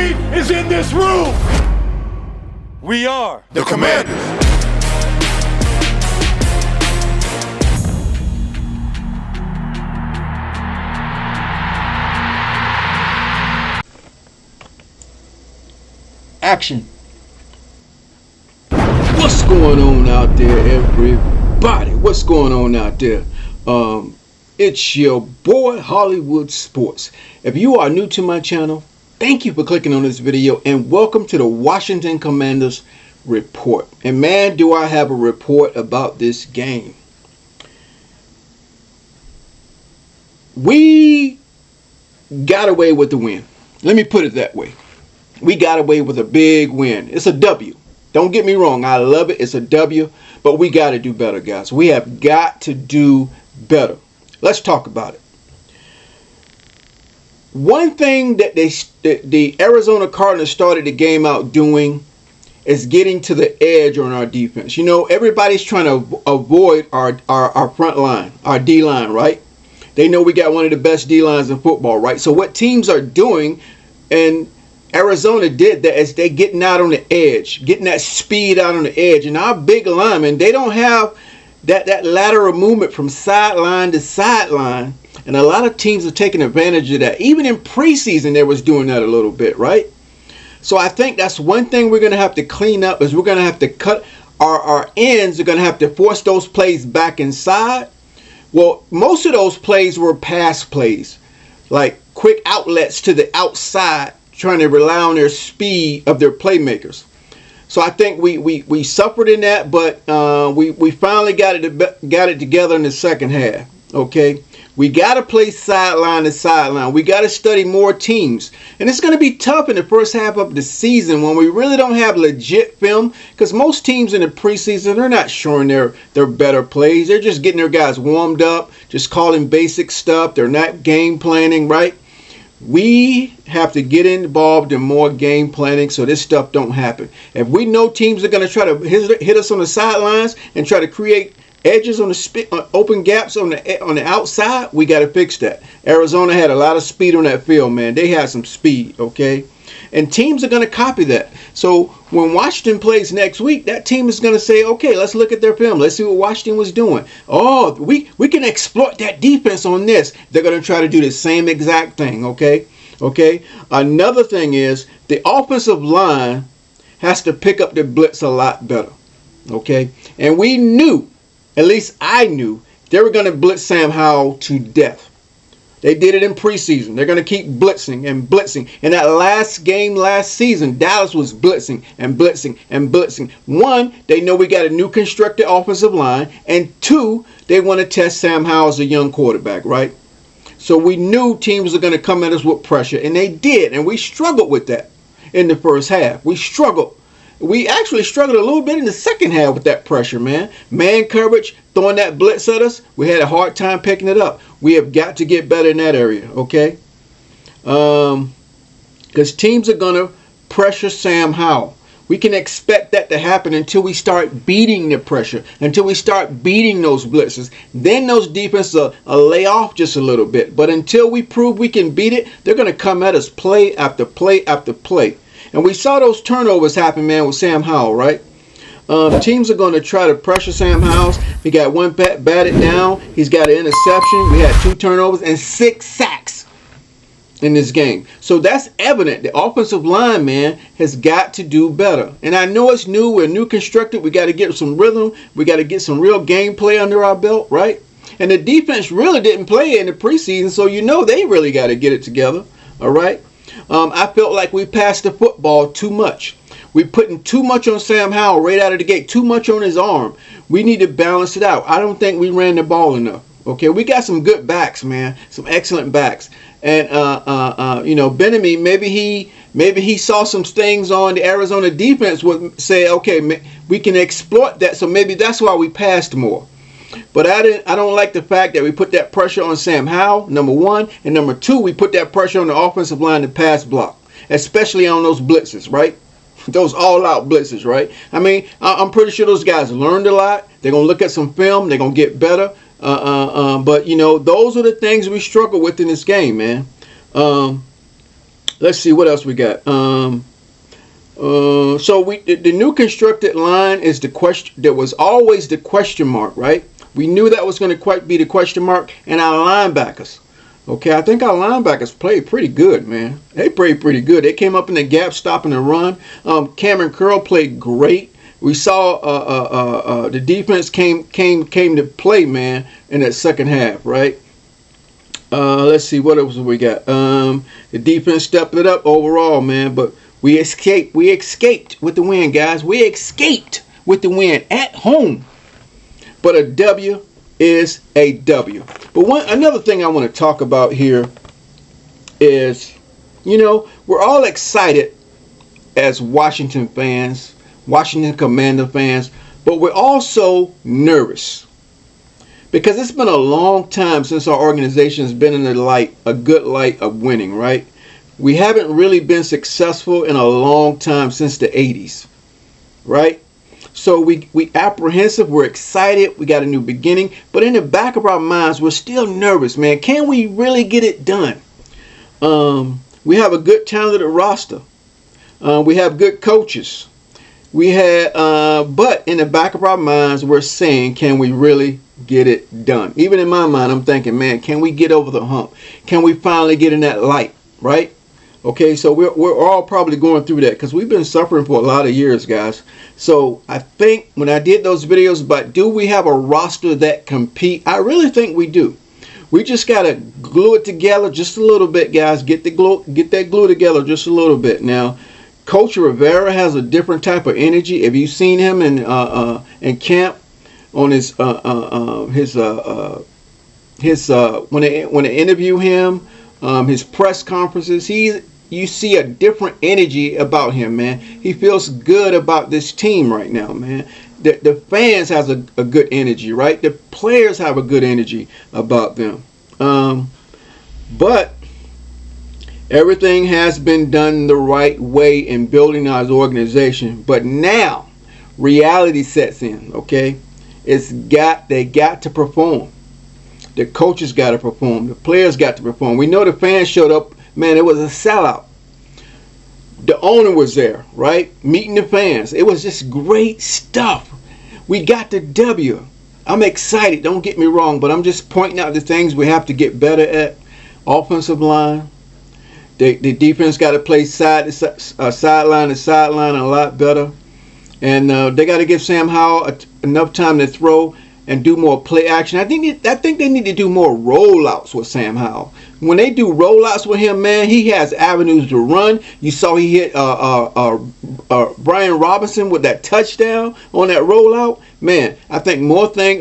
team is in this room. We are the Commanders. Action. What's going on out there, everybody? What's going on out there? It's your boy Hollywood Sports. If you are new to my channel, thank you for clicking on this video and welcome to the Washington Commanders report. And man, do I have a report about this game. We got away with the win. Let me put it that way. We got away with a big win. It's a W. Don't get me wrong. I love it. It's a W. But we got to do better, guys. We have got to do better. Let's talk about it. One thing that the Arizona Cardinals started the game out doing is getting to the edge on our defense. You know, everybody's trying to avoid our front line, our D-line, right? They know we got one of the best D-lines in football, right? So what teams are doing, and Arizona did that, as they getting out on the edge, getting that speed out on the edge. And our big linemen, they don't have that lateral movement from sideline to sideline. And a lot of teams are taking advantage of that. Even in preseason, they was doing that a little bit, right? So I think that's one thing we're going to have to clean up, is we're going to have to cut our ends. Are going to have to force those plays back inside. Well, most of those plays were pass plays, like quick outlets to the outside, trying to rely on their speed of their playmakers. So I think we suffered in that, but we finally got it together in the second half. Okay, we got to play sideline to sideline. We got to study more teams, and it's going to be tough in the first half of the season when we really don't have legit film, because most teams in the preseason, they're not showing their better plays. They're just getting their guys warmed up, just calling basic stuff. They're not game planning, right? We have to get involved in more game planning so this stuff don't happen. If we know teams are going to try to hit us on the sidelines and try to create edges on the open gaps on the outside, we got to fix that. Arizona had a lot of speed on that field, man. They had some speed, okay? And teams are going to copy that. So when Washington plays next week, that team is going to say, okay, let's look at their film. Let's see what Washington was doing. Oh, we can exploit that defense on this. They're going to try to do the same exact thing, okay? Okay. Another thing is the offensive line has to pick up the blitz a lot better, okay? And we knew, at least I knew, they were going to blitz Sam Howell to death. They did it in preseason. They're going to keep blitzing and blitzing. In that last game last season, Dallas was blitzing and blitzing and blitzing. One, they know we got a new constructed offensive line. And two, they want to test Sam Howell as a young quarterback, right? So we knew teams are going to come at us with pressure. And they did. And we struggled with that in the first half. We struggled. We actually struggled a little bit in the second half with that pressure, man. Man coverage, throwing that blitz at us. We had a hard time picking it up. We have got to get better in that area, okay? Because teams are going to pressure Sam Howell. We can expect that to happen until we start beating the pressure, until we start beating those blitzes. Then those defenses will lay off just a little bit. But until we prove we can beat it, they're going to come at us play after play after play. And we saw those turnovers happen, man, with Sam Howell, right? Teams are going to try to pressure Sam Howell. He got one batted down. He's got an interception. We had 2 turnovers and 6 sacks in this game. So that's evident. The offensive line, man, has got to do better. And I know it's new. We're new constructed. We got to get some rhythm. We got to get some real gameplay under our belt, right? And the defense really didn't play in the preseason, so you know they really got to get it together, all right? I felt like we passed the football too much. We're putting too much on Sam Howell right out of the gate, too much on his arm. We need to balance it out. I don't think we ran the ball enough. Okay, we got some good backs, man, some excellent backs. And you know, Benjamin, maybe he saw some things on the Arizona defense would say, okay, we can exploit that. So maybe that's why we passed more. But I don't like the fact that we put that pressure on Sam Howell, number one. And number two, we put that pressure on the offensive line to pass block, especially on those blitzes, right? Those all-out blitzes, right? I mean, I'm pretty sure those guys learned a lot. They're going to look at some film. They're going to get better. But, you know, those are the things we struggle with in this game, man. Let's see what else we got. So the new constructed line is the question. There was always the question mark, right? We knew that was going to be the question mark, and our linebackers. Okay, I think our linebackers played pretty good, man. They played pretty good. They came up in the gap, stopping the run. Cameron Curl played great. We saw the defense came to play, man, in that second half, right? Let's see what else we got. The defense stepped it up overall, man, but we escaped with the win, guys. We escaped with the win at home. But a W is a W. But another thing I want to talk about here is, we're all excited as Washington fans, Washington Commander fans, but we're also nervous. Because it's been a long time since our organization has been in a good light of winning, right? We haven't really been successful in a long time, since the 80s, right? So we apprehensive, we're excited, we got a new beginning, but in the back of our minds, we're still nervous, man. Can we really get it done? We have a good talented roster. We have good coaches. But in the back of our minds, we're saying, can we really get it done? Even in my mind, I'm thinking, man, can we get over the hump? Can we finally get in that light, right? Okay, so we're all probably going through that because we've been suffering for a lot of years, guys. So I think when I did those videos about do we have a roster that compete, I really think we do. We just got to glue it together just a little bit, guys. Get that glue together just a little bit. Now, Coach Rivera has a different type of energy. If you've seen him in camp on when they interview him, his press conferences, you see a different energy about him, man. He feels good about this team right now, man. The fans has a good energy, right? The players have a good energy about them. But everything has been done the right way in building our organization. But now reality sets in, okay? They got to perform. The coaches got to perform. The players got to perform. We know the fans showed up. Man, it was a sellout. The owner was there, right? Meeting the fans. It was just great stuff. We got the W. I'm excited. Don't get me wrong, but I'm just pointing out the things we have to get better at. Offensive line. The defense got to play sideline to sideline a lot better. And they got to give Sam Howell enough time to throw and do more play action. I think they need to do more rollouts with Sam Howell. When they do rollouts with him, man, he has avenues to run. You saw he hit Brian Robinson with that touchdown on that rollout. Man, I think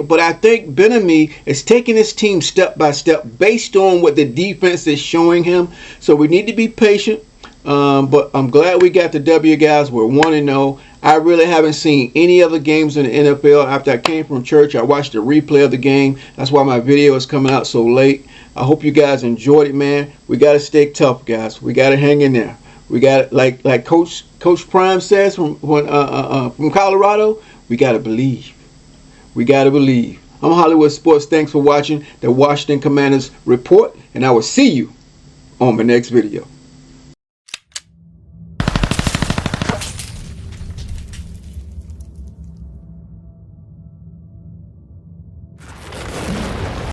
but I think Ben-Ami is taking his team step by step based on what the defense is showing him. So we need to be patient. But I'm glad we got the W, guys. We're 1-0. I really haven't seen any other games in the NFL. After I came from church, I watched the replay of the game. That's why my video is coming out so late. I hope you guys enjoyed it, man. We got to stay tough, guys. We got to hang in there. We got like Coach Prime says from Colorado, we got to believe. We got to believe. I'm Hollywood Sports. Thanks for watching the Washington Commanders Report, and I will see you on my next video.